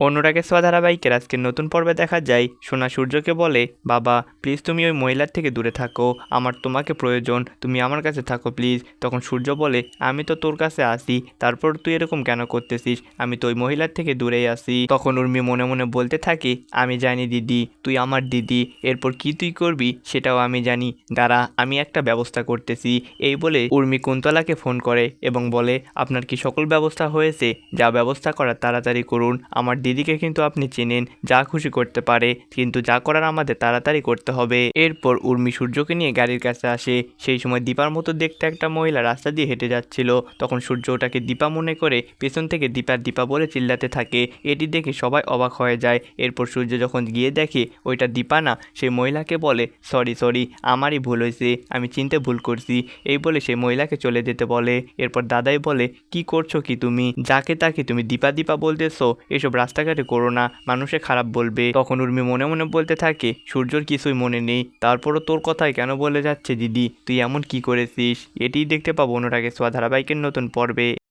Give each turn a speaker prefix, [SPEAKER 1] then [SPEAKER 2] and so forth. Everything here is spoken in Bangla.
[SPEAKER 1] অনুরাগের ছোঁয়া ধারাবাহিকের আজকের নতুন পর্বে দেখা যায় সোনা সূর্যকে বলে, বাবা প্লিজ তুমি ওই মহিলার থেকে দূরে থাকো, আমার তোমাকে প্রয়োজন, তুমি আমার কাছে থাকো প্লিজ। তখন সূর্য বলে, আমি তো তোর কাছে আসি, তারপর তুই এরকম কেন করতেছিস, আমি তো ওই মহিলার থেকে দূরেই আসি। তখন উর্মি মনে মনে বলতে থাকে, আমি জানি দিদি, তুই আমার দিদি, এরপর কি তুই করবি সেটাও আমি জানি, দাঁড়া আমি একটা ব্যবস্থা করতেছি। এই বলে উর্মি কুন্তলাকে ফোন করে এবং বলে, আপনার কি সকল ব্যবস্থা হয়েছে? যা ব্যবস্থা করার তাড়াতাড়ি করুন, আমার দিদিকে কিন্তু আপনি চেনেন, যা খুশি করতে পারে, কিন্তু যা করার আমাদের তাড়াতাড়ি করতে হবে। এরপর উর্মি সূর্যকে নিয়ে গাড়ির কাছে আসে। সেই সময় দীপার মতো দেখতে একটা মহিলা রাস্তা দিয়ে হেঁটে যাচ্ছিল। তখন সূর্য ওটাকে দীপা মনে করে পেছন থেকে দীপা দীপা বলে চিল্লাতে থাকে। এটি দেখে সবাই অবাক হয়ে যায়। এরপর সূর্য যখন গিয়ে দেখে ওইটা দীপা না, সেই মহিলাকে বলে, সরি সরি, আমারই ভুল হয়েছে, আমি চিনতে ভুল করছি। এই বলে সেই মহিলাকে চলে যেতে বলে। এরপর দাদাই বলে, কি করছো কি তুমি, যাকে তাকে তুমি দীপা দীপা বলতেছো, এসব রাস্তাঘাটে করো না, মানুষে খারাপ বলবে। তখন উর্মি মনে মনে বলতে থাকে, সূর্যর কিছুই মনে নেই, তারপরও তোর কথাই কেন বলে যাচ্ছে দিদি, তুই এমন কি করেছিস? এটিই দেখতে পাবো অনুরাগের ছোঁয়া ধারাবাহিকের নতুন পর্বে।